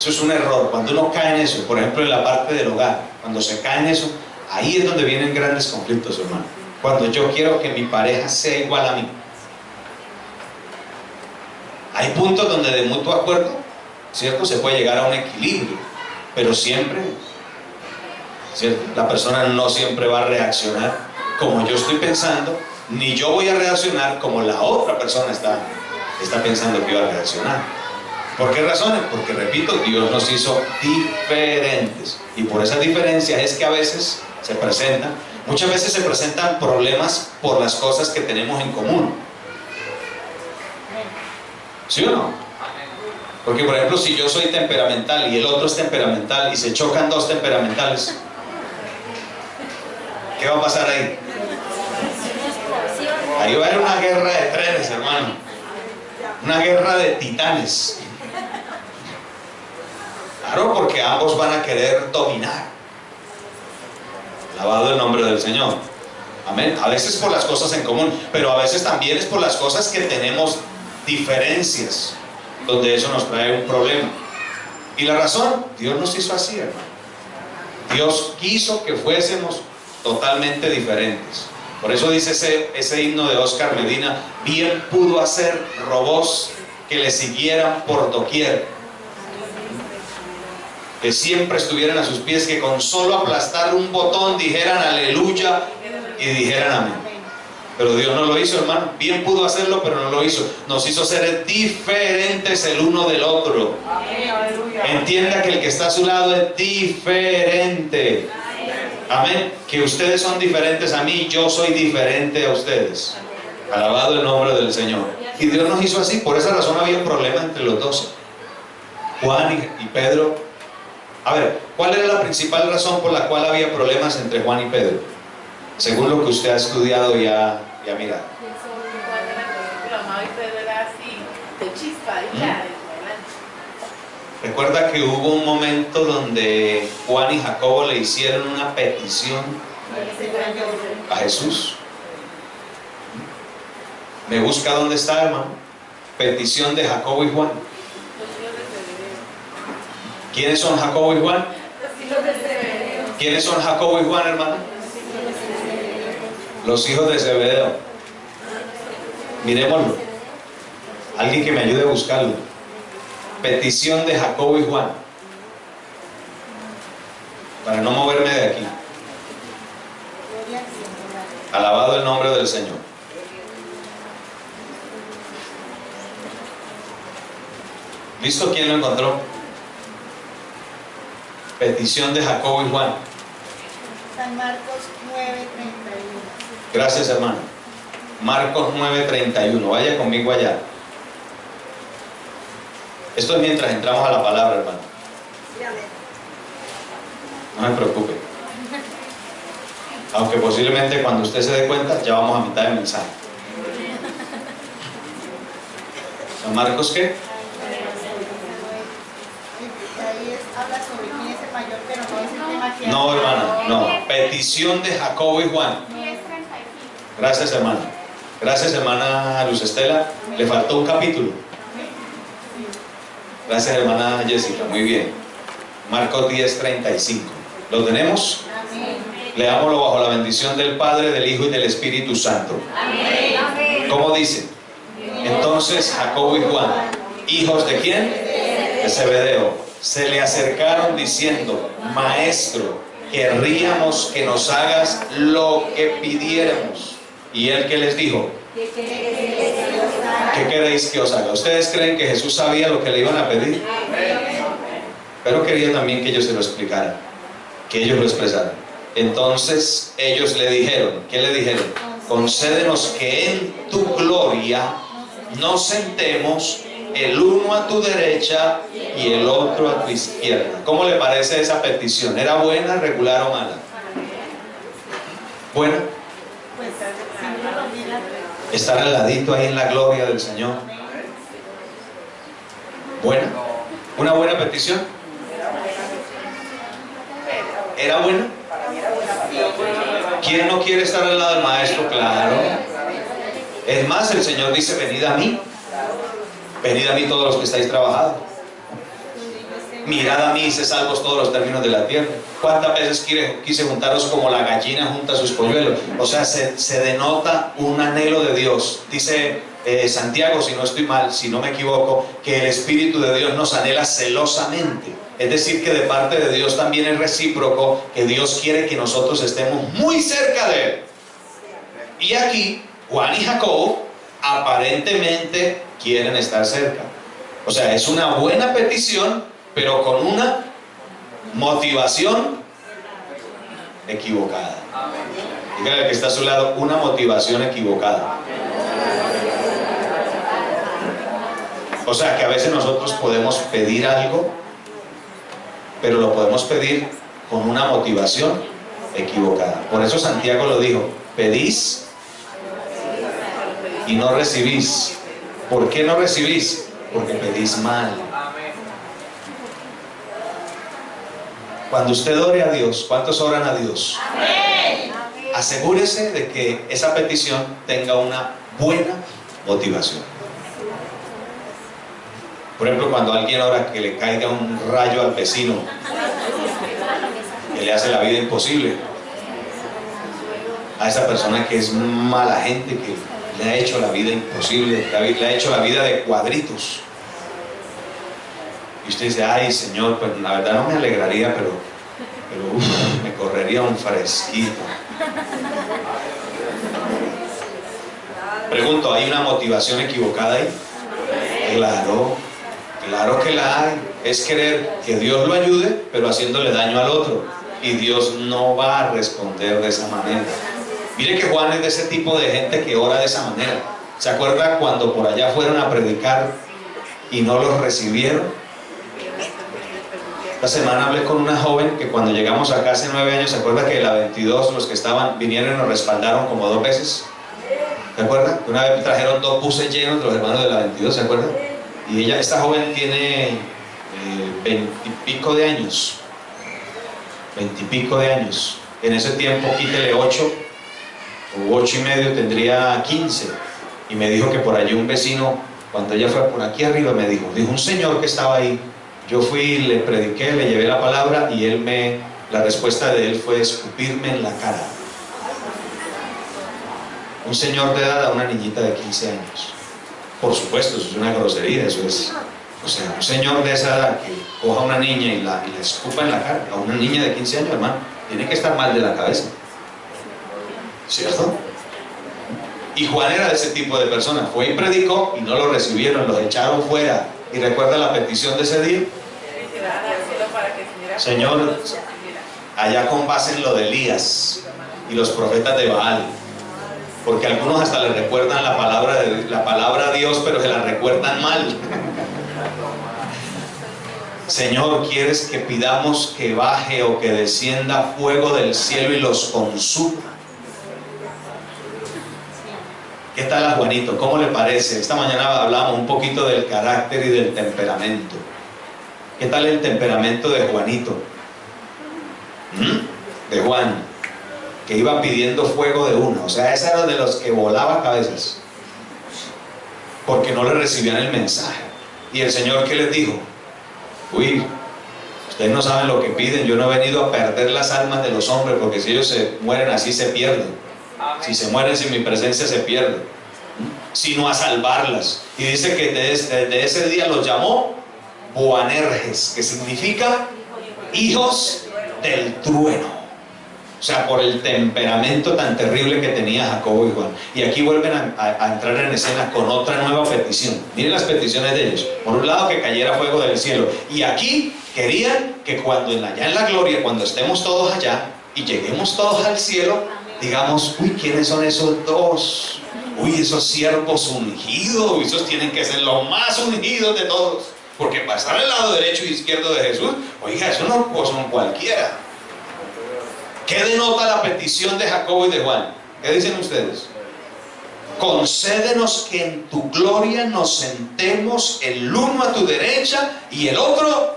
Eso es un error. Cuando uno cae en eso, por ejemplo en la parte del hogar, cuando se cae en eso, ahí es donde vienen grandes conflictos, hermano. Cuando yo quiero que mi pareja sea igual a mí. Hay puntos donde de mutuo acuerdo, ¿cierto?, se puede llegar a un equilibrio, pero siempre, ¿cierto?, la persona no siempre va a reaccionar como yo estoy pensando, ni yo voy a reaccionar como la otra persona está pensando que iba a reaccionar. ¿Por qué razones? Porque, repito, Dios nos hizo diferentes, y por esas diferencias es que a veces muchas veces se presentan problemas por las cosas que tenemos en común. ¿Sí o no? Porque, por ejemplo, si yo soy temperamental y el otro es temperamental y se chocan dos temperamentales, ¿qué va a pasar ahí? Ahí va a haber una guerra de trenes, hermano. Una guerra de titanes. Claro, porque ambos van a querer dominar. Alabado el nombre del Señor. Amén. A veces por las cosas en común, pero a veces también es por las cosas que tenemos diferencias, donde eso nos trae un problema. Y la razón, Dios nos hizo así, hermano. Dios quiso que fuésemos totalmente diferentes. Por eso dice ese himno de Oscar Medina: bien pudo hacer robots que le siguieran por doquier, que siempre estuvieran a sus pies, que con solo aplastar un botón dijeran aleluya y dijeran amén. Pero Dios no lo hizo, hermano. Bien pudo hacerlo, pero no lo hizo. Nos hizo ser diferentes el uno del otro. Entienda que el que está a su lado es diferente. Amén. Que ustedes son diferentes a mí, yo soy diferente a ustedes. Alabado el nombre del Señor. Y Dios nos hizo así. Por esa razón había un problema entre los dos, Juan y Pedro. A ver, ¿cuál era la principal razón por la cual había problemas entre Juan y Pedro? Según lo que usted ha estudiado y ha mirado. Recuerda que hubo un momento donde Juan y Jacobo le hicieron una petición a Jesús. ¿Me busca dónde está, hermano? Petición de Jacobo y Juan. ¿Quiénes son Jacobo y Juan? ¿Quiénes son Jacobo y Juan, hermano? Los hijos de Zebedeo. Miremoslo. Alguien que me ayude a buscarlo. Petición de Jacobo y Juan. Para no moverme de aquí. Alabado el nombre del Señor. ¿Listo? ¿Quién lo encontró? Petición de Jacobo y Juan. San Marcos 9:31. Gracias, hermano. Marcos 9:31. Vaya conmigo allá. Esto es mientras entramos a la palabra, hermano. No se preocupe. Aunque posiblemente cuando usted se dé cuenta ya vamos a mitad del mensaje. ¿San Marcos qué? Habla sobre quién es el mayor, pero no es el tema que... No, hermano, no. Petición de Jacobo y Juan. Gracias, hermana. Gracias, hermana Luz Estela. Le faltó un capítulo. Gracias, hermana Jessica. Muy bien. Marcos 10:35. ¿Lo tenemos? Leámoslo bajo la bendición del Padre, del Hijo y del Espíritu Santo. ¿Cómo dice? Entonces Jacobo y Juan, hijos de ¿quién? De Zebedeo, se le acercaron diciendo: Maestro, querríamos que nos hagas lo que pidiéramos. Y él, ¿qué les dijo? ¿Qué queréis que os haga? ¿Ustedes creen que Jesús sabía lo que le iban a pedir? Pero quería también que ellos se lo explicaran, que ellos lo expresaran. Entonces ellos le dijeron, ¿qué le dijeron? Concédenos que en tu gloria nos sentemos, el uno a tu derecha y el otro a tu izquierda. ¿Cómo le parece esa petición? ¿Era buena, regular o mala? ¿Buena? Estar al ladito ahí en la gloria del Señor. ¿Buena? ¿Una buena petición? ¿Era buena? ¿Quién no quiere estar al lado del Maestro? Claro. Es más, el Señor dice: venid a mí. Venid a mí todos los que estáis trabajados. Mirad a mí, sé salvos todos los términos de la tierra. ¿Cuántas veces quise juntaros como la gallina junta sus polluelos? O sea, se denota un anhelo de Dios. Dice Santiago, si no estoy mal, si no me equivoco, que el Espíritu de Dios nos anhela celosamente. Es decir, que de parte de Dios también es recíproco, que Dios quiere que nosotros estemos muy cerca de Él. Y aquí, Juan y Jacobo aparentemente quieren estar cerca. O sea, es una buena petición, pero con una motivación equivocada. Dígale al que está a su lado, una motivación equivocada. O sea, que a veces nosotros podemos pedir algo, pero lo podemos pedir con una motivación equivocada. Por eso Santiago lo dijo, pedís y no recibís. ¿Por qué no recibís? Porque pedís mal. Cuando usted ore a Dios, ¿cuántos oran a Dios? Amén. Asegúrese de que esa petición tenga una buena motivación. Por ejemplo, cuando alguien ora que le caiga un rayo al vecino, que le hace la vida imposible, a esa persona que es mala gente, que le ha hecho la vida imposible, le ha hecho la vida de cuadritos. Y usted dice, ay Señor, pues la verdad no me alegraría, pero me correría un fresquito. Pregunto, ¿hay una motivación equivocada ahí? Claro que la hay. Es querer que Dios lo ayude, pero haciéndole daño al otro. Y Dios no va a responder de esa manera. Mire que Juan es de ese tipo de gente que ora de esa manera. ¿Se acuerda cuando por allá fueron a predicar y no los recibieron? Esta semana hablé con una joven que cuando llegamos acá hace 9 años, ¿se acuerda que la 22, los que estaban, vinieron y nos respaldaron como 2 veces? ¿Se acuerda? Una vez trajeron 2 buses llenos de los hermanos de la 22, ¿se acuerda? Y esta joven tiene 20 y pico de años. 20 y pico de años. En ese tiempo, quítele 8 o 8 y medio, tendría 15. Y me dijo que por allí un vecino, cuando ella fue por aquí arriba, me dijo un señor que estaba ahí. Yo fui, le prediqué, le llevé la palabra y la respuesta de él fue escupirme en la cara. Un señor de edad a una niñita de 15 años. Por supuesto, eso es una grosería, eso es... O sea, un señor de esa edad que coja a una niña y la escupa en la cara, a una niña de 15 años, hermano, tiene que estar mal de la cabeza. ¿Cierto? Y Juan era de ese tipo de personas. Fue y predicó y no lo recibieron, los echaron fuera. ¿Y recuerda la petición de ese día? Señor, allá con base en lo de Elías y los profetas de Baal, porque algunos hasta le recuerdan la palabra a Dios, pero se la recuerdan mal. Señor, ¿quieres que pidamos que baje o que descienda fuego del cielo y los consuma? ¿Qué tal a Juanito? ¿Cómo le parece? Esta mañana hablábamos un poquito del carácter y del temperamento. ¿Qué tal el temperamento de Juanito? De Juan, que iba pidiendo fuego de uno. O sea, ese era de los que volaba cabezas, porque no le recibían el mensaje. Y el Señor, ¿qué les dijo? Uy, ustedes no saben lo que piden. Yo no he venido a perder las almas de los hombres, porque si ellos se mueren así, se pierden. Si se mueren sin mi presencia, se pierden, sino a salvarlas. Y dice que desde ese día los llamó Boanerges, que significa hijos del trueno. O sea, por el temperamento tan terrible que tenía Jacobo y Juan. Y aquí vuelven a entrar en escena con otra nueva petición. Miren las peticiones de ellos. Por un lado, que cayera fuego del cielo. Y aquí querían que allá en la gloria, cuando estemos todos allá y lleguemos todos al cielo, digamos, uy, ¿quiénes son esos dos? Uy, esos siervos ungidos, esos tienen que ser los más ungidos de todos, porque para estar al lado derecho y izquierdo de Jesús, oiga, eso no son cualquiera. ¿Qué denota la petición de Jacobo y de Juan? ¿Qué dicen ustedes? Concédenos que en tu gloria nos sentemos el uno a tu derecha y el otro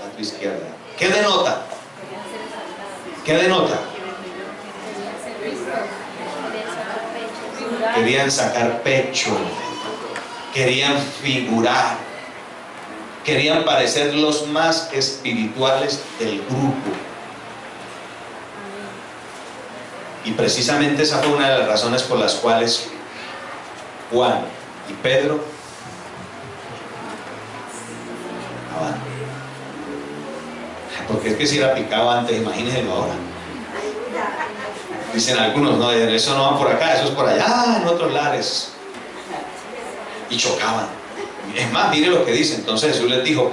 a tu izquierda. ¿Qué denota? ¿Qué denota? Querían sacar pecho, querían figurar. Querían parecer los más espirituales del grupo. Y precisamente esa fue una de las razones por las cuales Juan y Pedro abandonaron. Porque es que si era picado antes, imagínense ahora. Dicen algunos, no, eso no va por acá, eso es por allá, en otros lares. Y chocaban. Es más, mire lo que dice. Entonces Jesús les dijo: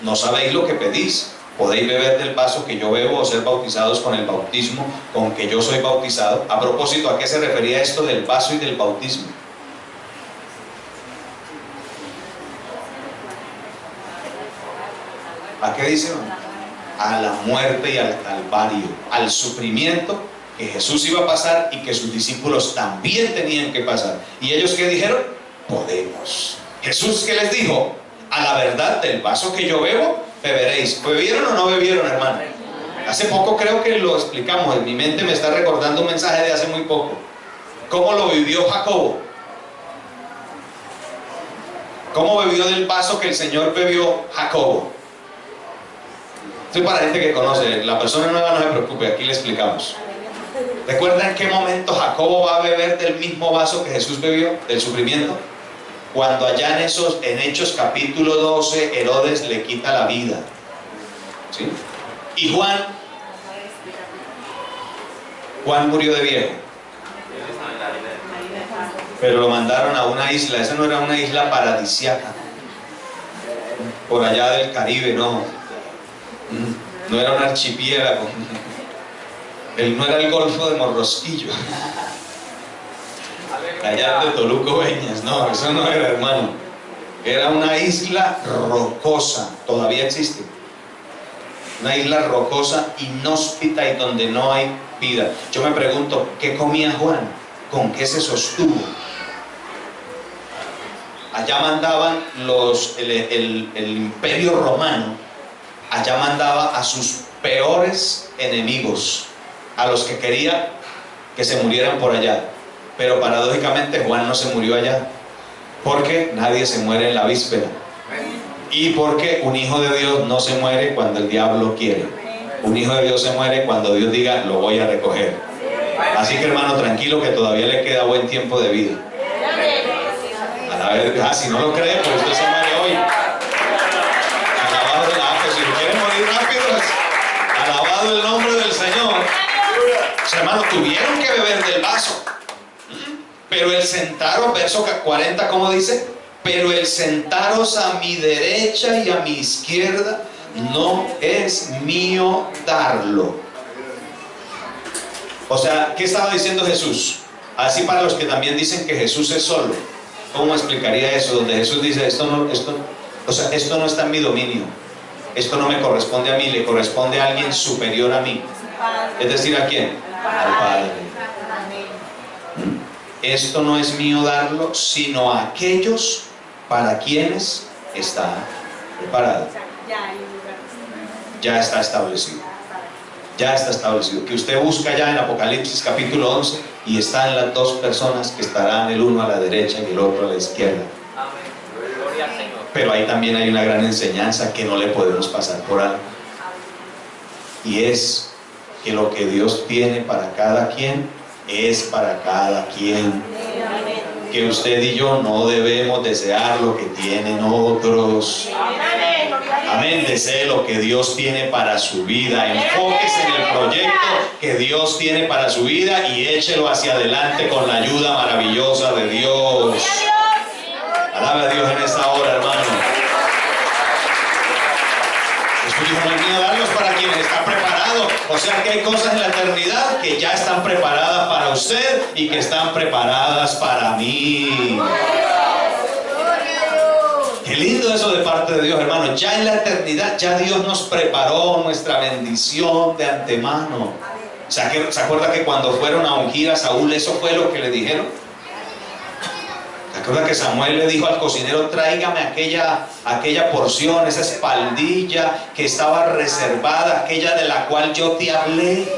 no sabéis lo que pedís. Podéis beber del vaso que yo bebo o ser bautizados con el bautismo con que yo soy bautizado. A propósito, ¿a qué se refería esto del vaso y del bautismo? ¿A qué dice? A la muerte y al calvario, al sufrimiento que Jesús iba a pasar y que sus discípulos también tenían que pasar. ¿Y ellos qué dijeron? Podemos. Jesús, ¿qué les dijo? A la verdad, del vaso que yo bebo, beberéis. ¿Bebieron o no bebieron, hermano? Hace poco creo que lo explicamos. En mi mente me está recordando un mensaje de hace muy poco. ¿Cómo lo vivió Jacobo? ¿Cómo bebió del vaso que el Señor bebió Jacobo? Esto es para gente que conoce. La persona nueva no se preocupe, aquí le explicamos. ¿Recuerdan en qué momento Jacobo va a beber del mismo vaso que Jesús bebió, del sufrimiento? Cuando allá en Hechos capítulo 12, Herodes le quita la vida. ¿Sí? Y Juan murió de viejo. Pero lo mandaron a una isla. Esa no era una isla paradisiaca, por allá del Caribe, no. No era un archipiélago. No era el Golfo de Morrosquillo, allá de Toluco Beñas. No, eso no era, hermano. Era una isla rocosa. Todavía existe. Una isla rocosa, inhóspita y donde no hay vida. Yo me pregunto, ¿qué comía Juan? ¿Con qué se sostuvo? Allá mandaban el Imperio Romano. Allá mandaba a sus peores enemigos, a los que quería que se murieran por allá. Pero paradójicamente Juan no se murió allá, porque nadie se muere en la víspera, y porque un hijo de Dios no se muere cuando el diablo quiere. Un hijo de Dios se muere cuando Dios diga: lo voy a recoger. Así que, hermano, tranquilo, que todavía le queda buen tiempo de vida. A la vez, si no lo cree, pues usted se muere hoy. Alabado, pues si quieren morir rápido, alabado el nombre del Señor. Los hermanos tuvieron que beber del vaso. Pero el sentaros, verso 40, ¿cómo dice? Pero el sentaros a mi derecha y a mi izquierda no es mío darlo. O sea, ¿qué estaba diciendo Jesús? Así para los que también dicen que Jesús es solo. ¿Cómo explicaría eso? Donde Jesús dice: esto no está en mi dominio. Esto no me corresponde a mí, le corresponde a alguien superior a mí. Es decir, ¿a quién? Al Padre. Esto no es mío darlo, sino a aquellos para quienes está preparado. Ya está establecido. Ya está establecido. Que usted busca ya en Apocalipsis capítulo 11 y están las dos personas que estarán, el uno a la derecha y el otro a la izquierda. Pero ahí también hay una gran enseñanza que no le podemos pasar por alto. Y es que lo que Dios tiene para cada quien es para cada quien. Que usted y yo no debemos desear lo que tienen otros. Amén. Desee lo que Dios tiene para su vida. Enfóquese en el proyecto que Dios tiene para su vida y échelo hacia adelante con la ayuda maravillosa de Dios. Alabe a Dios en esta hora, hermano. Jesús dijo: no es mío darlos para quienes están preparados. O sea que hay cosas en la eternidad que ya están preparadas para usted y que están preparadas para mí. Qué lindo eso de parte de Dios, hermano. Ya en la eternidad, ya Dios nos preparó nuestra bendición de antemano. ¿Se acuerda que cuando fueron a ungir a Saúl, eso fue lo que le dijeron? ¿Se acuerda que Samuel le dijo al cocinero: tráigame aquella porción, esa espaldilla que estaba reservada, aquella de la cual yo te hablé?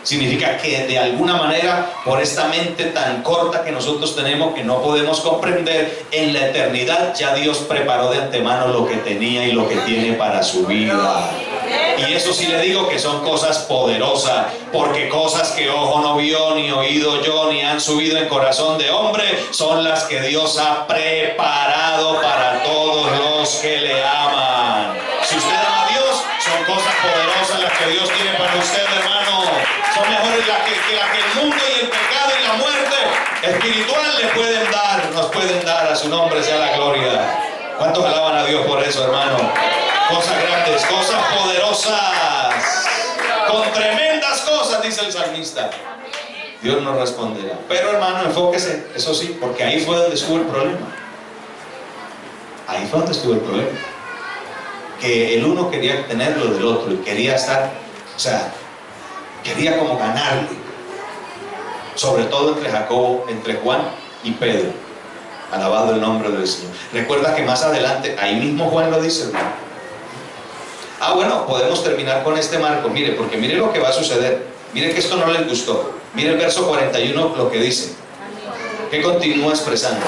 Significa que de alguna manera, por esta mente tan corta que nosotros tenemos, que no podemos comprender, en la eternidad ya Dios preparó de antemano lo que tenía y lo que tiene para su vida. Y eso sí le digo que son cosas poderosas, porque cosas que ojo no vio, ni oído yo, ni han subido en corazón de hombre, son las que Dios ha preparado para todos los que le aman. Si usted ama a Dios, son cosas poderosas las que Dios tiene para usted, hermano. Son mejores las que el mundo y el pecado y la muerte espiritual le pueden dar, nos pueden dar. A su nombre sea la gloria. ¿Cuántos alaban a Dios por eso, hermano? Cosas grandes, cosas poderosas, con tremendas cosas, dice el salmista. Dios nos responderá. Pero, hermano, enfóquese, eso sí, porque ahí fue donde estuvo el problema. Ahí fue donde estuvo el problema. Que el uno quería tener lo del otro y quería estar, o sea, quería como ganarle, sobre todo entre Jacobo, entre Juan y Pedro. Alabado el nombre del Señor. Recuerda que más adelante, ahí mismo Juan lo dice, hermano. Bueno, podemos terminar con este marco, mire, porque mire lo que va a suceder. Mire que esto no les gustó. Mire el verso 41 lo que dice. ¿Qué continúa expresando?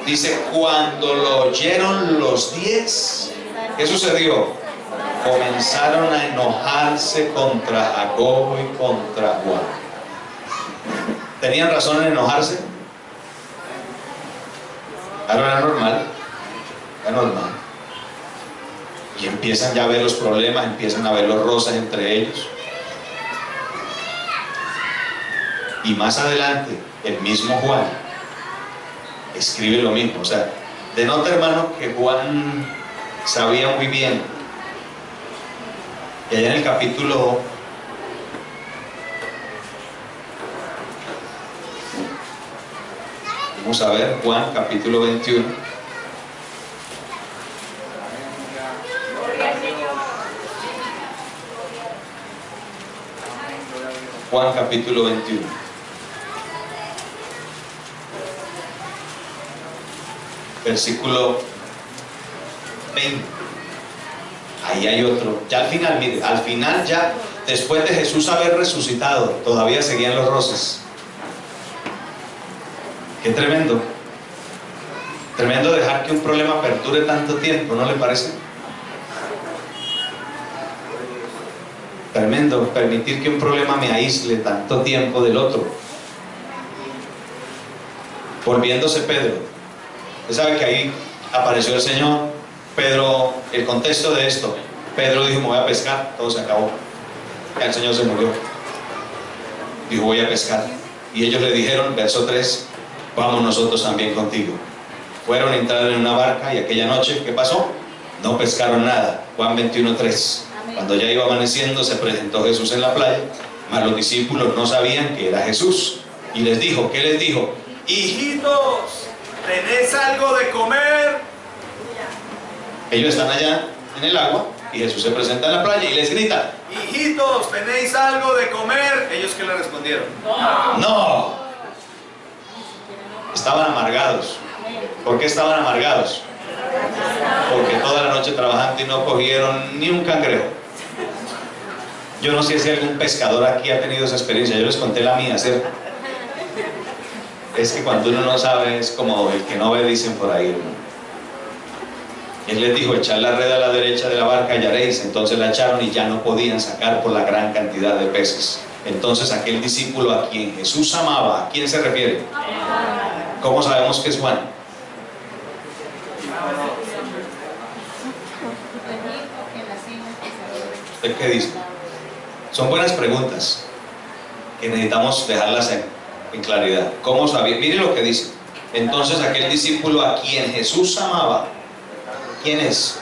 Dice, cuando lo oyeron los 10, ¿qué sucedió? Comenzaron a enojarse contra Jacobo y contra Juan. ¿Tenían razón en enojarse? Claro, era normal. Era normal. Y empiezan ya a ver los problemas, empiezan a ver los roces entre ellos. Y más adelante, el mismo Juan escribe lo mismo. O sea, denota, hermano, que Juan sabía muy bien. Y allá en el capítulo 21. Juan capítulo 21. Versículo 20. Ahí hay otro. Ya al final, mire, al final ya, después de Jesús haber resucitado, todavía seguían los roces. Qué tremendo. Tremendo dejar que un problema perdure tanto tiempo, ¿no le parece? Tremendo permitir que un problema me aísle tanto tiempo del otro. Volviéndose Pedro. Usted sabe que ahí apareció el Señor. Pedro, el contexto de esto, Pedro dijo, me voy a pescar, todo se acabó. Ya el Señor se murió. Dijo, voy a pescar. Y ellos le dijeron, verso 3, vamos nosotros también contigo. Fueron a entrar en una barca y aquella noche, ¿qué pasó? No pescaron nada. Juan 21:3. Cuando ya iba amaneciendo, se presentó Jesús en la playa, mas los discípulos no sabían que era Jesús. Y les dijo, ¿qué les dijo? Hijitos, ¿tenéis algo de comer? Ellos están allá en el agua y Jesús se presenta en la playa y les grita, hijitos, ¿tenéis algo de comer? ¿Ellos qué le respondieron? No. Estaban amargados. ¿Por qué estaban amargados? Porque toda la noche trabajando y no cogieron ni un cangrejo. Yo no sé si algún pescador aquí ha tenido esa experiencia. Yo les conté la mía, ¿cierto? Es que cuando uno no sabe, es como el que no ve, dicen por ahí, ¿no? Él les dijo, echad la red a la derecha de la barca y hallaréis. Entonces la echaron y ya no podían sacar por la gran cantidad de peces. Entonces aquel discípulo a quien Jesús amaba, ¿a quién se refiere? ¿Cómo sabemos que es Juan? ¿Usted qué dice? Son buenas preguntas que necesitamos dejarlas en claridad. ¿Cómo sabía? Mire lo que dice. Entonces aquel discípulo a quien Jesús amaba, ¿quién es?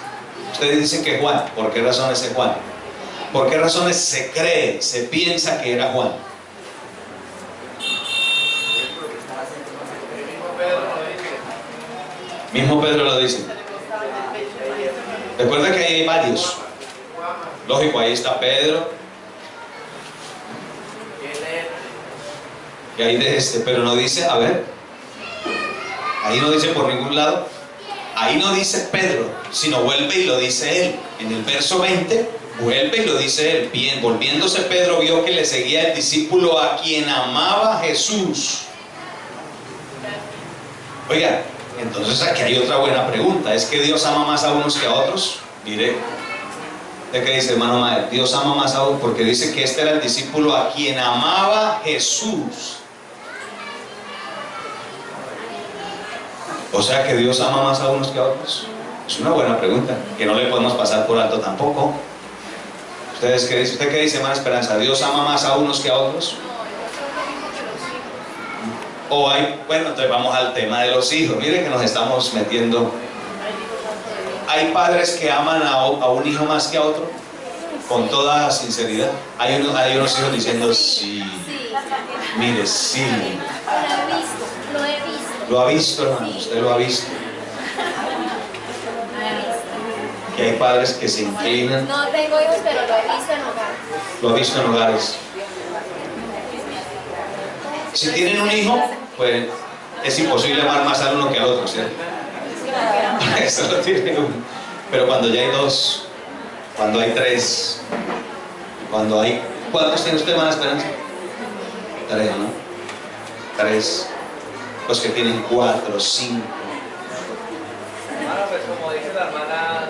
Ustedes dicen que Juan. ¿Por qué razones es Juan? ¿Por qué razones se cree, se piensa que era Juan? Mismo Pedro lo dice. Recuerda que ahí hay varios. Lógico, ahí está Pedro. Y ahí de pero no dice, a ver. Ahí no dice por ningún lado. Ahí no dice Pedro, sino vuelve y lo dice él. En el verso 20 Vuelve y lo dice él. Bien, volviéndose Pedro vio que le seguía el discípulo a quien amaba Jesús. Oiga, entonces aquí hay otra buena pregunta. ¿Es que Dios ama más a unos que a otros? Mire, ¿de qué dice, hermano Mael? Dios ama más a unos, porque dice que este era el discípulo a quien amaba Jesús. O sea que Dios ama más a unos que a otros. Es una buena pregunta, que no le podemos pasar por alto tampoco. ¿Ustedes qué dicen? ¿Usted qué dice, hermana Esperanza? ¿Dios ama más a unos que a otros? O hay, bueno, entonces vamos al tema de los hijos. Miren que nos estamos metiendo. ¿Hay padres que aman a un hijo más que a otro? Con toda sinceridad. Hay unos hijos diciendo sí. Mire, sí. Lo he visto. Lo ha visto, hermano, usted lo ha visto. Que hay padres que se inclinan. No tengo hijos, pero lo he visto en hogares. Lo ha visto en hogares. Si tienen un hijo, pues es imposible amar más al uno que al otro, ¿cierto? Eso lo tiene uno. Pero cuando ya hay dos, cuando hay tres, cuando hay... ¿Cuántos tiene usted, hermana Esperanza? Tres, ¿no? Tres. Los que tienen 4, 5. Hermano, pues como dice la hermana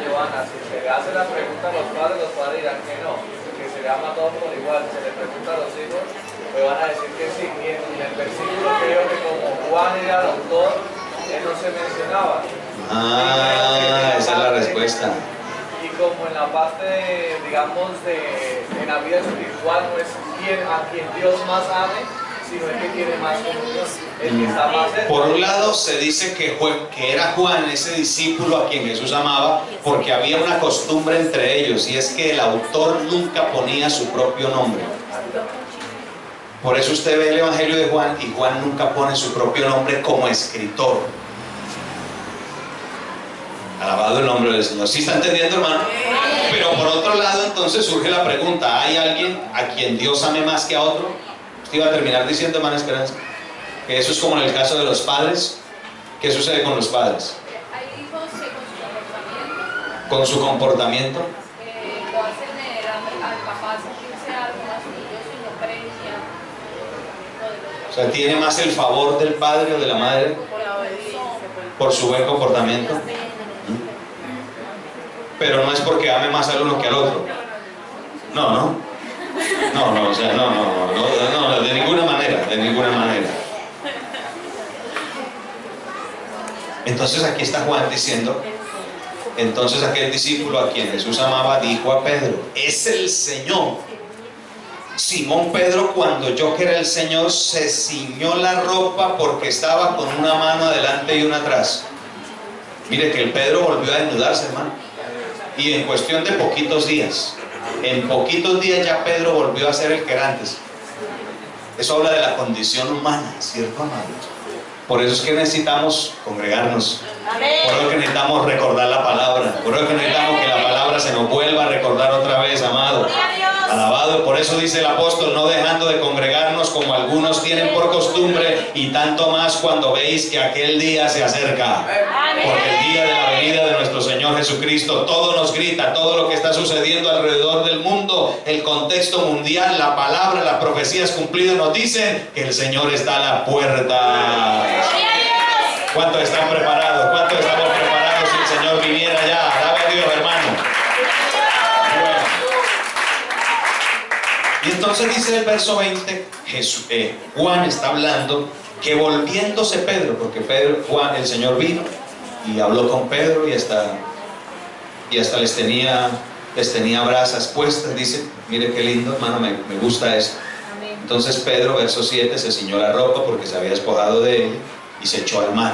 Giovanna, si se le hace la pregunta a los padres dirán que no, que se le ama a todos por igual. Si se le pregunta a los hijos, pues van a decir que sí. Y en el versículo creo que como Juan era el autor, él no se mencionaba. Esa es la respuesta. Y como en la parte, digamos, en la vida espiritual no es a quien Dios más ame, sino el que tiene más comunión, el que está más cerca. Por un lado se dice que era Juan ese discípulo a quien Jesús amaba, porque había una costumbre entre ellos, y es que el autor nunca ponía su propio nombre. Por eso usted ve el Evangelio de Juan y Juan nunca pone su propio nombre como escritor. Alabado el nombre del Señor. ¿Sí está entendiendo, hermano? Pero por otro lado entonces surge la pregunta: ¿hay alguien a quien Dios ame más que a otro? Usted iba a terminar diciendo, hermana Esperanza, que eso es como en el caso de los padres. ¿Qué sucede con los padres? Hay hijos que con su comportamiento Con su comportamiento. lo hacen al papá sentirse algo más y ellos sin lo aprecian. O sea, ¿tiene más el favor del padre o de la madre por su buen comportamiento? Pero no es porque ame más al uno que al otro. No, de ninguna manera, de ninguna manera. Entonces aquí está Juan diciendo, entonces aquel discípulo a quien Jesús amaba dijo a Pedro: es el Señor. Simón Pedro, cuando oyó que era el Señor, se ciñó la ropa porque estaba con una mano adelante y una atrás. Mire que el Pedro volvió a desnudarse, hermano. Y en cuestión de poquitos días, ya Pedro volvió a ser el que era antes. Eso habla de la condición humana, ¿cierto, amados? Por eso es que necesitamos congregarnos. Por eso es que necesitamos recordar la palabra. Por eso es que necesitamos que la palabra se nos vuelva a recordar otra vez, amado. Alabado. Por eso dice el apóstol: no dejando de congregarnos como algunos tienen por costumbre, y tanto más cuando veis que aquel día se acerca. Porque el día de la venida de nuestro Señor Jesucristo, todo nos grita, todo lo que está sucediendo alrededor del mundo, el contexto mundial, la palabra, las profecías cumplidas nos dicen que el Señor está a la puerta. ¿Cuántos están preparados? ¿Cuántos estamos preparados si el Señor viniera ya? Alaba a Dios, hermano. Bueno. Y entonces dice el verso 20, Juan está hablando que volviéndose Pedro, porque Juan, el Señor vino y habló con Pedro y hasta les tenía brasas puestas. Dice, mire qué lindo, hermano, me gusta esto. Entonces Pedro, verso 7, se ciñó la ropa porque se había despojado de él y se echó al mar.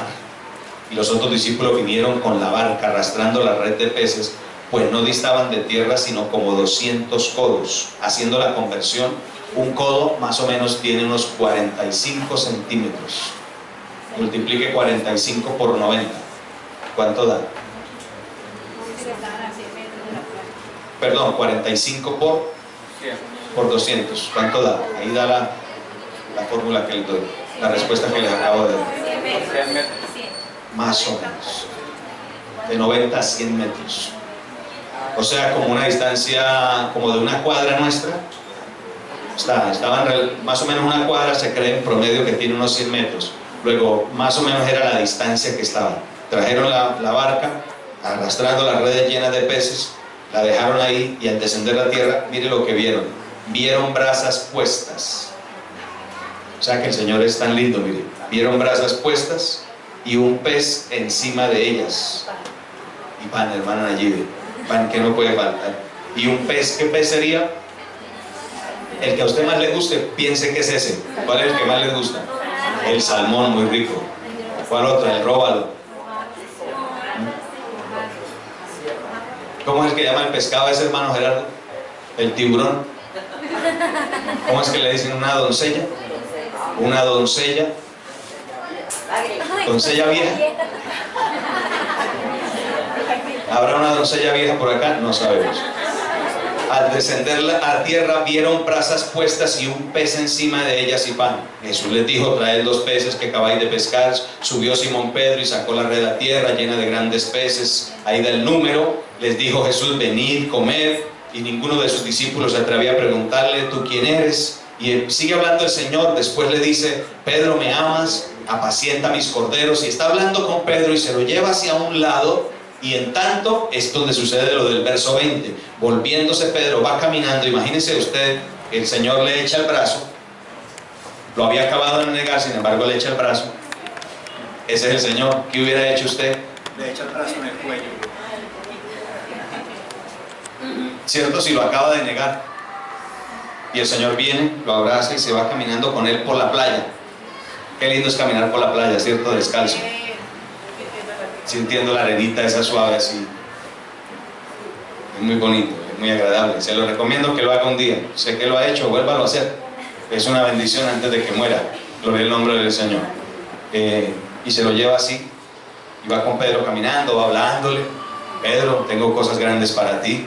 Y los otros discípulos vinieron con la barca arrastrando la red de peces, pues no distaban de tierra sino como 200 codos. Haciendo la conversión, un codo más o menos tiene unos 45 centímetros. Multiplique 45 por 90. ¿Cuánto da? Perdón, 45 por 200. ¿Cuánto da? Ahí da la fórmula que les doy, la respuesta que les acabo de dar. 100 metros. Más o menos. De 90 a 100 metros. o sea, como una distancia como de una cuadra nuestra. Estaban más o menos una cuadra, se cree en promedio que tiene unos 100 metros. Luego, más o menos era la distancia que estaban. Trajeron la barca, arrastrando las redes llenas de peces, la dejaron ahí y al descender la tierra, mire lo que vieron. Vieron brasas puestas. O sea que el Señor es tan lindo, mire. Vieron brasas puestas y un pez encima de ellas. Y pan, hermana Nayib, pan que no puede faltar. Y un pez, ¿qué pez sería? El que a usted más le guste, piense que es ese. ¿Cuál es el que más le gusta? El salmón, muy rico. ¿Cuál otro? El róbalo. ¿Cómo es que llama el pescado ese, hermano Gerardo? El tiburón. ¿Cómo es que le dicen una doncella? Una doncella. Doncella vieja. ¿Habrá una doncella vieja por acá? No sabemos. Al descender a tierra vieron brasas puestas y un pez encima de ellas y pan. Jesús les dijo: traed los peces que acabáis de pescar. Subió Simón Pedro y sacó la red a tierra llena de grandes peces, ahí da el número. Les dijo Jesús: venid, comed. Y ninguno de sus discípulos se atrevía a preguntarle: ¿tú quién eres? Y sigue hablando el Señor. Después le dice: Pedro, ¿me amas? Apacienta mis corderos. Y está hablando con Pedro y se lo lleva hacia un lado. Y en tanto es donde sucede lo del verso 20. Volviéndose Pedro, va caminando. Imagínense usted, el Señor le echa el brazo. Lo había acabado de negar, sin embargo le echa el brazo. Ese es el Señor. ¿Qué hubiera hecho usted? Le echa el brazo en el cuello. ¿Cierto? Si lo acaba de negar. Y el Señor viene, lo abraza y se va caminando con él por la playa. Qué lindo es caminar por la playa, ¿cierto? Descalzo. Sintiendo la arenita esa suave así. Es muy bonito, es muy agradable. Se lo recomiendo que lo haga un día. Sé que lo ha hecho, vuélvalo a hacer. Es una bendición antes de que muera. Gloria al nombre del Señor. Y se lo lleva así. Y va con Pedro caminando, va hablándole. Pedro, tengo cosas grandes para ti.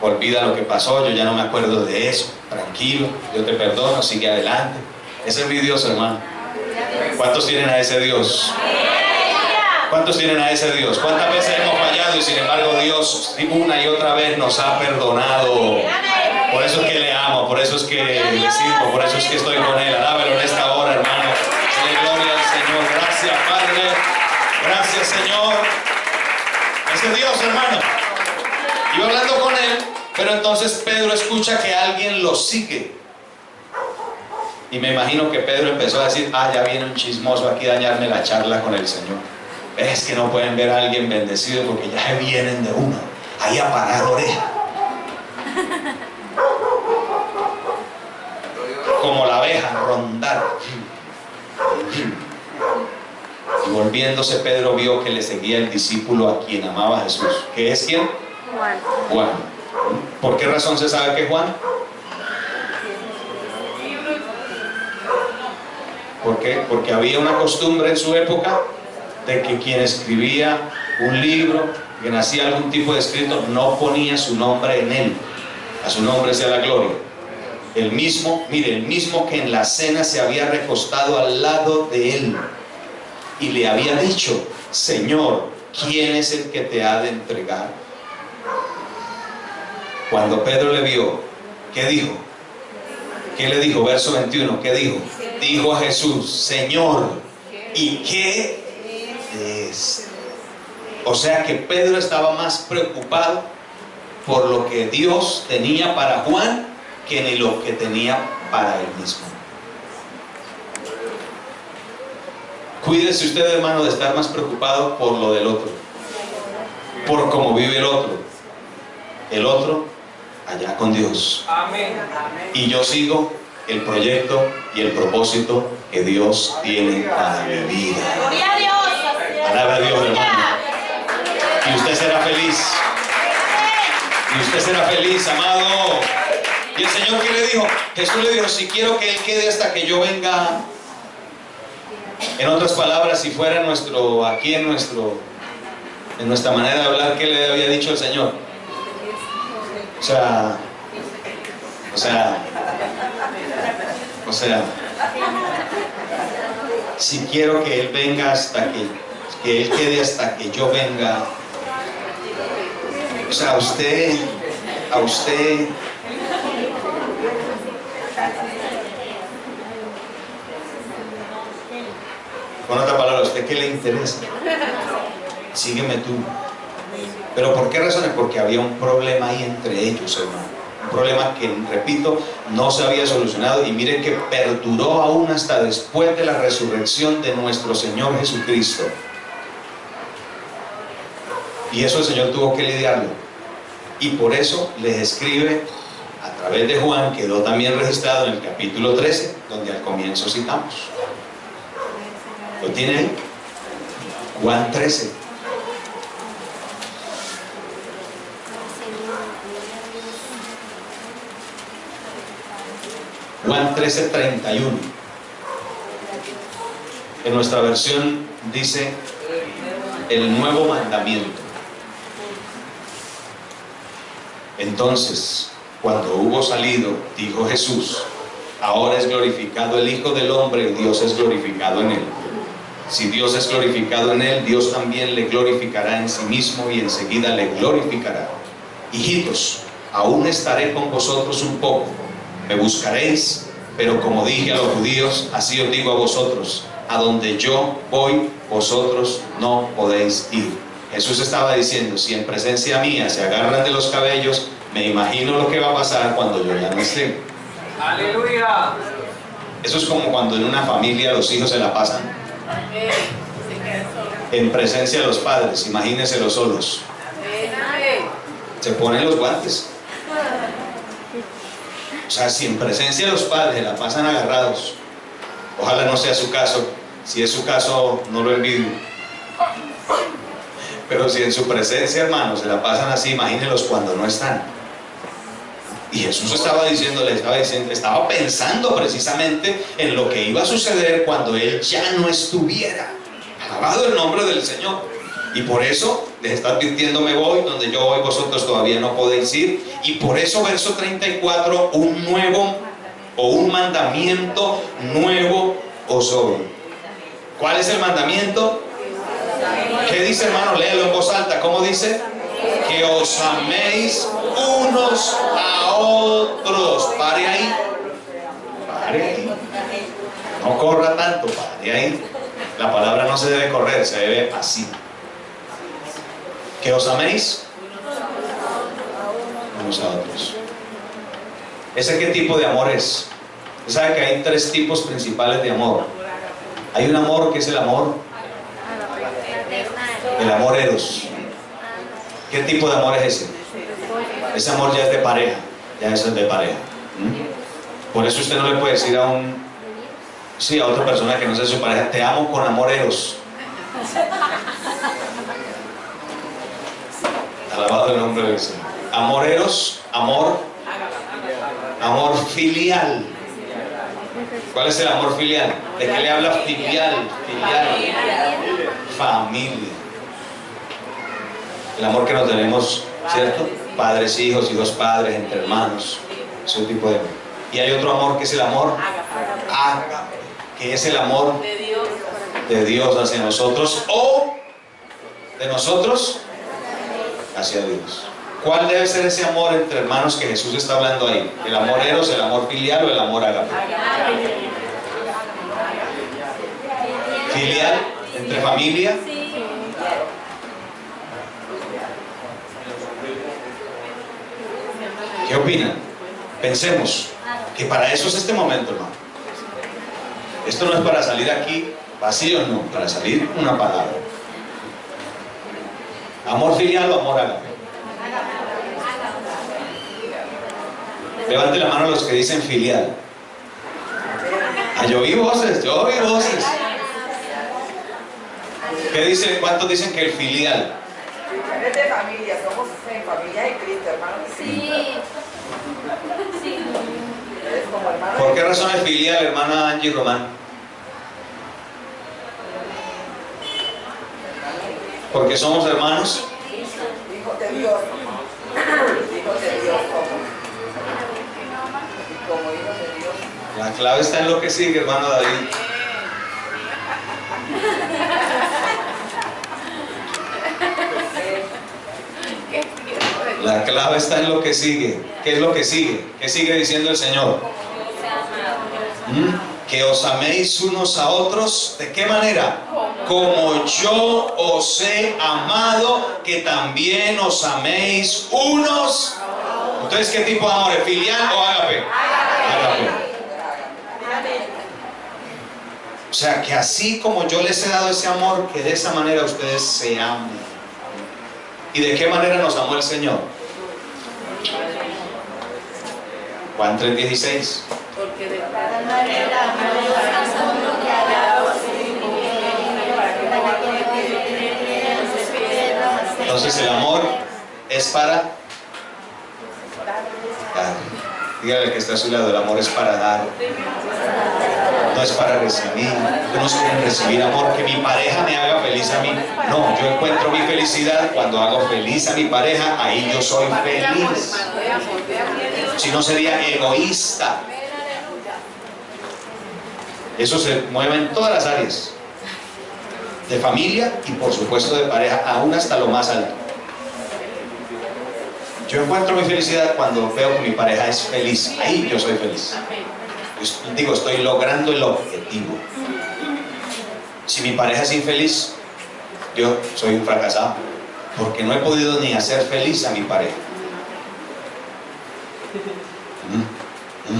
Olvida lo que pasó, yo ya no me acuerdo de eso. Tranquilo, yo te perdono, sigue adelante. Ese es mi Dios, hermano. ¿Cuántos tienen a ese Dios? ¿Cuántos tienen a ese Dios? ¿Cuántas veces hemos fallado y sin embargo Dios una y otra vez nos ha perdonado? Por eso es que le amo, por eso es que le sirvo, por eso es que estoy con Él. Alábelo en esta hora, hermano. Dele gloria al Señor. Gracias, Padre. Gracias, Señor. Ese es Dios, hermano. Iba hablando con Él, pero entonces Pedro escucha que alguien lo sigue. Y me imagino que Pedro empezó a decir: ya viene un chismoso aquí a dañarme la charla con el Señor. Es que no pueden ver a alguien bendecido porque ya vienen de uno ahí a parar oreja. Como la abeja, rondar. Y volviéndose Pedro vio que le seguía el discípulo a quien amaba a Jesús. ¿Qué es quién? Juan. ¿Por qué razón se sabe que es Juan? ¿Por qué? Porque había una costumbre en su época de que quien escribía un libro, quien hacía algún tipo de escrito, no ponía su nombre en él. A su nombre sea la gloria. El mismo, mire, el mismo que en la cena se había recostado al lado de él y le había dicho: Señor, ¿quién es el que te ha de entregar? Cuando Pedro le vio, ¿qué dijo? ¿Qué le dijo? Verso 21, ¿qué dijo? Dijo a Jesús: Señor, ¿y qué es? O sea que Pedro estaba más preocupado por lo que Dios tenía para Juan que ni lo que tenía para él mismo. Cuídese usted, hermano, de estar más preocupado por lo del otro, por cómo vive el otro. El otro allá con Dios. Amén. Y yo sigo el proyecto y el propósito que Dios tiene para mi vida. Gloria a Dios. Alaba a Dios, hermano. Y usted será feliz. Y usted será feliz, amado. Y el Señor, ¿qué le dijo? Jesús le dijo: si quiero que Él quede hasta que yo venga. En otras palabras, si fuera aquí en nuestra manera de hablar, ¿qué le había dicho el Señor? O sea, si quiero que Él venga hasta que Él quede hasta que yo venga. O sea, a usted, con otra palabra, ¿a usted qué le interesa? Sígueme tú. ¿Pero por qué razones? Porque había un problema ahí entre ellos, hermano. Un problema que, repito, no se había solucionado, y mire que perduró aún hasta después de la resurrección de nuestro Señor Jesucristo. Y eso el Señor tuvo que lidiarlo. Y por eso les escribe a través de Juan, quedó también registrado en el capítulo 13, donde al comienzo citamos. ¿Lo tiene ahí? Juan 13. Juan 13:31. En nuestra versión dice el nuevo mandamiento. Entonces, cuando hubo salido, dijo Jesús: ahora es glorificado el Hijo del Hombre y Dios es glorificado en él. Si Dios es glorificado en él, Dios también le glorificará en sí mismo y enseguida le glorificará. Hijitos, aún estaré con vosotros un poco. Me buscaréis, pero como dije a los judíos, así os digo a vosotros: a donde yo voy, vosotros no podéis ir. Jesús estaba diciendo: si en presencia mía se agarran de los cabellos, me imagino lo que va a pasar cuando yo ya no esté. ¡Aleluya! Eso es como cuando en una familia los hijos se la pasan en presencia de los padres. Imagínense los solos. Se ponen los guantes. O sea, si en presencia de los padres se la pasan agarrados, ojalá no sea su caso. Si es su caso, no lo envidio. Pero si en su presencia, hermanos, se la pasan así, imagínenlos cuando no están. Y Jesús estaba pensando precisamente en lo que iba a suceder cuando Él ya no estuviera. Alabado el nombre del Señor. Y por eso les está advirtiendo: me voy, donde yo voy vosotros todavía no podéis ir. Y por eso verso 34, un nuevo o un mandamiento nuevo os doy. ¿Cuál es el mandamiento? ¿Qué dice, hermano? Léelo en voz alta. ¿Cómo dice? Que os améis unos a otros. Pare ahí. Pare ahí. No corra tanto, pare ahí. La palabra no se debe correr, se debe así. Que os améis unos a otros. ¿Ese qué tipo de amor es? Usted sabe que hay tres tipos principales de amor. Hay un amor que es el amor eros. ¿Qué tipo de amor es ese? Ese amor ya es de pareja. Ya eso es de pareja. Por eso usted no le puede decir a otra persona que no sea su pareja: te amo con amor eros. Alabado el nombre del Señor. Amor eros, amor filial. ¿Cuál es el amor filial? ¿De qué le habla filial? Familia. El amor que nos tenemos, ¿cierto? Padres, hijos, hijos, padres, entre hermanos. Ese tipo de amor. Y hay otro amor que es el amor ágape, que es el amor de Dios hacia nosotros, o de nosotros hacia Dios. ¿Cuál debe ser ese amor entre hermanos que Jesús está hablando ahí? ¿El amor eros, el amor filial o el amor ágape? ¿Filial? ¿Entre familia? ¿Qué opinan? Pensemos que para eso es este momento, hermano. Esto no es para salir aquí vacío, no, para salir una palabra. ¿Amor filial o amor ágape? Levante la mano los que dicen filial. Yo oí voces. ¿Qué dicen? ¿Cuántos dicen que el filial? Es de familia, somos familia de Cristo, hermano. Sí. Eres como hermano. ¿Por qué razón es filial, hermana Angie Román? Porque somos hermanos. Hijos de Dios. Hijos de Dios, como hijos de Dios. La clave está en lo que sigue, hermano David. La clave está en lo que sigue. ¿Qué es lo que sigue? ¿Qué sigue diciendo el Señor? Que os améis unos a otros. ¿De qué manera? Como yo os he amado, que también os améis unos. Entonces, ¿qué tipo de amor? ¿Es filial o ágape? Ágape. O sea, que así como yo les he dado ese amor, que de esa manera ustedes se amen. ¿Y de qué manera nos amó el Señor? Juan 3:16. Porque de tal manera amó Dios al mundo que ha dado a su Hijo unigénito para que todo aquel que cree no se pierda, mas tenga Entonces el amor es para dar. Dígale que está a su lado, el amor es para dar. No es para recibir. Unos quieren recibir amor, que mi pareja me haga feliz a mí. No, yo encuentro mi felicidad cuando hago feliz a mi pareja, ahí yo soy feliz. Si no sería egoísta. Eso se mueve en todas las áreas. De familia y por supuesto de pareja, aún hasta lo más alto. Yo encuentro mi felicidad cuando veo que mi pareja es feliz. Ahí yo soy feliz. Digo, estoy logrando el objetivo. Si mi pareja es infeliz, yo soy un fracasado, porque no he podido ni hacer feliz a mi pareja.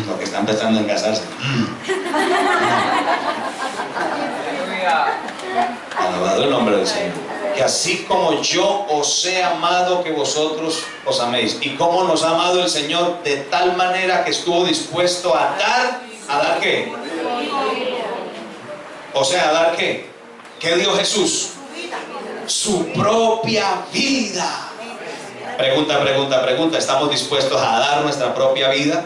Lo que está empezando a casarse. Alabado el nombre del Señor. Que así como yo os he amado, que vosotros os améis. ¿Y cómo nos ha amado el Señor? De tal manera que estuvo dispuesto a dar. ¿A dar qué? O sea, ¿a dar qué? ¿Qué dio Jesús? Su propia vida. Pregunta. ¿Estamos dispuestos a dar nuestra propia vida?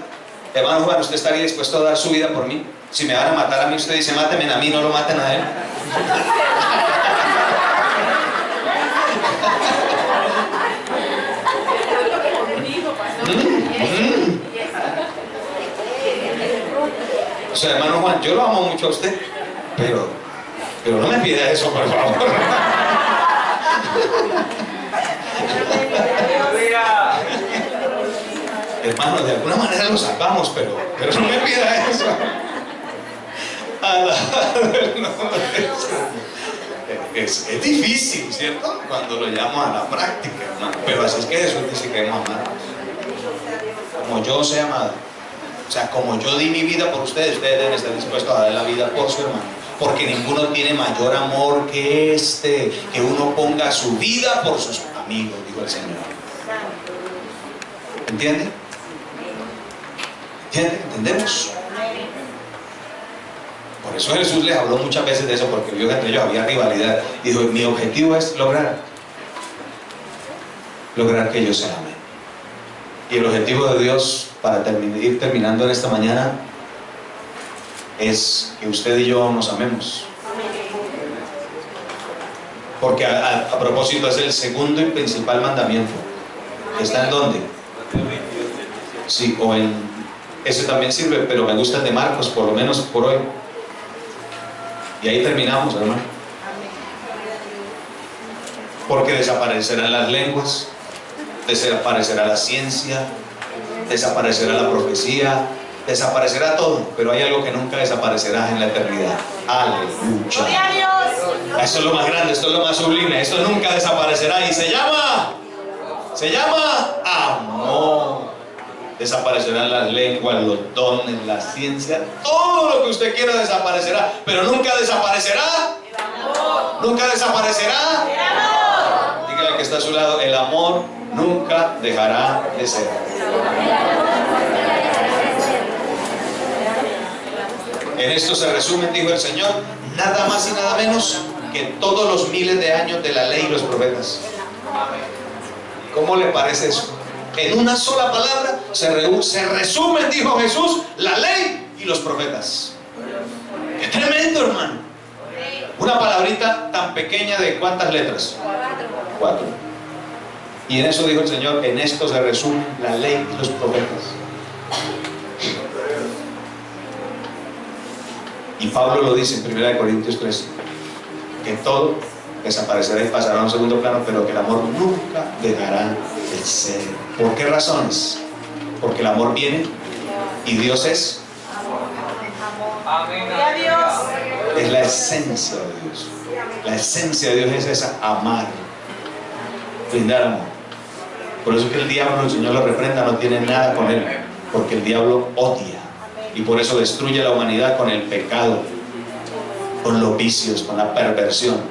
Hermano Juan, ¿usted estaría dispuesto a dar su vida por mí? Si me van a matar a mí, usted dice, mátenme a mí, no lo maten a él. O sea, hermano Juan, yo lo amo mucho a usted, pero no me pida eso, por favor. Hermano, de alguna manera lo salvamos, pero no me pida eso. Es difícil, ¿cierto? Cuando lo llamo a la práctica, hermano. Pero así es que Jesús dice que hemos amado. Como yo os he amado. O sea, como yo di mi vida por ustedes, ustedes deben estar dispuestos a dar la vida por su hermano. Porque ninguno tiene mayor amor que que uno ponga su vida por sus amigos, dijo el Señor. ¿Entiende? ¿Entendemos? Por eso Jesús les habló muchas veces de eso, porque vio que entre ellos había rivalidad. Y dijo, mi objetivo es lograr que ellos se amen. Y el objetivo de Dios, para ir terminando en esta mañana, es que usted y yo nos amemos. Porque a propósito es el segundo y principal mandamiento. ¿Está en dónde? Sí, o en... Ese también sirve, pero me gusta el de Marcos, por lo menos por hoy. Y ahí terminamos, hermano. Porque desaparecerán las lenguas, desaparecerá la ciencia, desaparecerá la profecía, desaparecerá todo, pero hay algo que nunca desaparecerá en la eternidad. Aleluya. Eso es lo más grande, esto es lo más sublime, esto nunca desaparecerá y se llama amor. Desaparecerán las lenguas, los dones, la ciencia, todo lo que usted quiera desaparecerá, pero nunca desaparecerá. Nunca desaparecerá. Dígale que está a su lado, el amor nunca dejará de ser. En esto se resume, dijo el Señor, nada más y nada menos que todos los miles de años de la ley y los profetas. ¿Cómo le parece eso? En una sola palabra se resumen, dijo Jesús, la ley y los profetas. ¡Qué tremendo, hermano! Una palabrita tan pequeña, ¿de cuántas letras? 4. Y en eso dijo el Señor, en esto se resumen la ley y los profetas. Y Pablo lo dice en 1 Corintios 13, que todo desaparecerá y pasará a un segundo plano, pero que el amor nunca dejará ¿Por qué razones? Porque el amor viene y Dios es. Amén. Es la esencia de Dios. La esencia de Dios es esa, amar, brindar amor. Por eso es que el diablo, el Señor lo reprenda, no tiene nada con él, porque el diablo odia y por eso destruye a la humanidad con el pecado, con los vicios, con la perversión.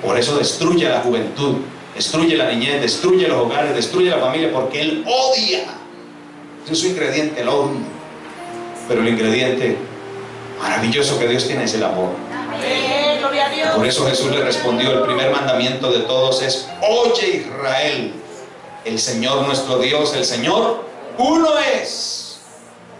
Por eso destruye a la juventud, destruye la niñez, destruye los hogares, destruye la familia, porque él odia. Ese es su ingrediente, el odio. Pero el ingrediente maravilloso que Dios tiene es el amor. Por eso Jesús le respondió: el primer mandamiento de todos es: oye Israel, el Señor nuestro Dios, el Señor uno es,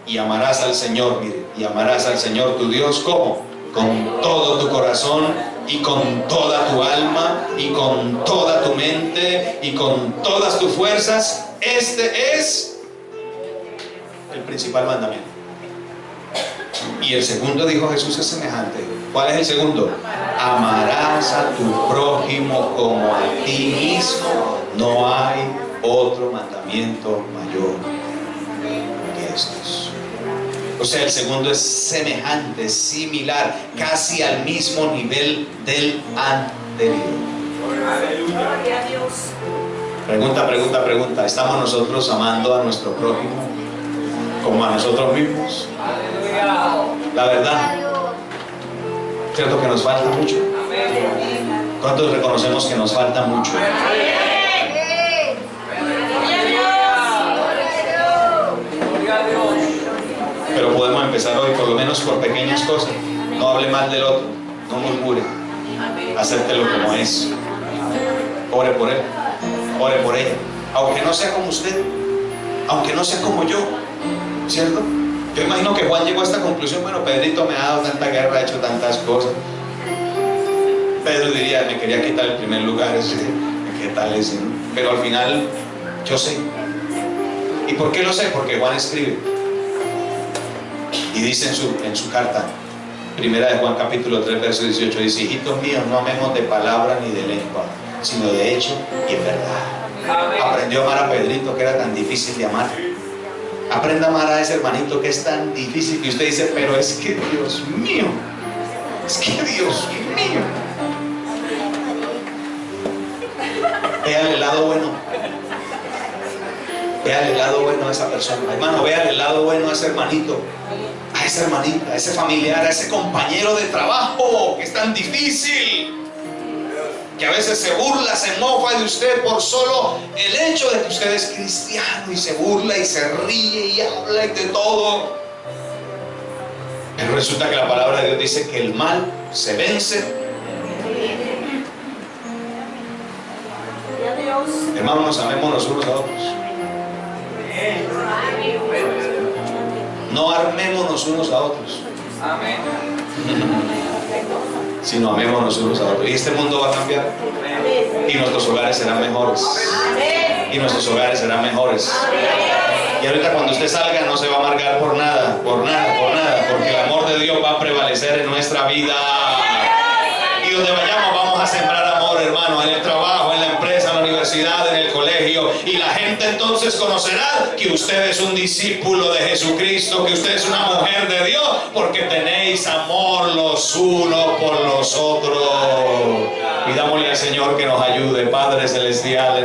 y amarás al Señor, mire, y amarás al Señor tu Dios, ¿cómo? Con todo tu corazón y con toda tu alma y con toda tu mente y con todas tus fuerzas. Este es el principal mandamiento. Y el segundo, dijo Jesús, es semejante. ¿Cuál es el segundo? Amarás a tu prójimo como a ti mismo. No hay otro mandamiento mayor que estos. O sea, el segundo es semejante, similar, casi al mismo nivel del anterior. Pregunta. ¿Estamos nosotros amando a nuestro prójimo como a nosotros mismos? La verdad, ¿cierto que nos falta mucho? ¿Cuántos reconocemos que nos falta mucho? Pero podemos empezar hoy, por lo menos por pequeñas cosas. No hable mal del otro, no murmure, acéptelo como es. Ore por él, ore por ella, aunque no sea como usted, aunque no sea como yo, ¿cierto? Yo imagino que Juan llegó a esta conclusión: bueno, Pedrito me ha dado tanta guerra, ha hecho tantas cosas. Pedro diría: me quería quitar el primer lugar, ¿qué tal ese? Pero al final, yo sé. ¿Y por qué lo sé? Porque Juan escribe y dice en su carta, primera de Juan capítulo 3 verso 18, dice: hijitos míos, no amemos de palabra ni de lengua, sino de hecho y en verdad. Aprendió a amar a Pedrito, que era tan difícil de amar. Aprenda a amar a ese hermanito que es tan difícil, que usted dice: pero es que Dios mío, es que Dios mío. Véale el lado bueno. Véale el lado bueno a esa persona. Hermano, véale el lado bueno a ese hermanito, a esa hermanita, a ese familiar, a ese compañero de trabajo que es tan difícil, que a veces se burla, se mofa de usted por solo el hecho de que usted es cristiano, y se burla y se ríe y habla y de todo. Pero resulta que la palabra de Dios dice que el mal se vence. Hermanos, amémonos unos a otros. No armémonos unos a otros. Amén. Sino amémonos unos a otros. Y este mundo va a cambiar. Y nuestros hogares serán mejores. Y nuestros hogares serán mejores. Y ahorita cuando usted salga no se va a amargar por nada, porque el amor de Dios va a prevalecer en nuestra vida. Y donde vayamos vamos a sembrar amor, hermano, en el trabajo, en la empresa, en la universidad, en el colegio. Y la gente entonces conocerá que usted es un discípulo de Jesucristo, que usted es una mujer de Dios, porque tenéis amor los unos por los otros. Pidámosle al Señor que nos ayude, Padre Celestial.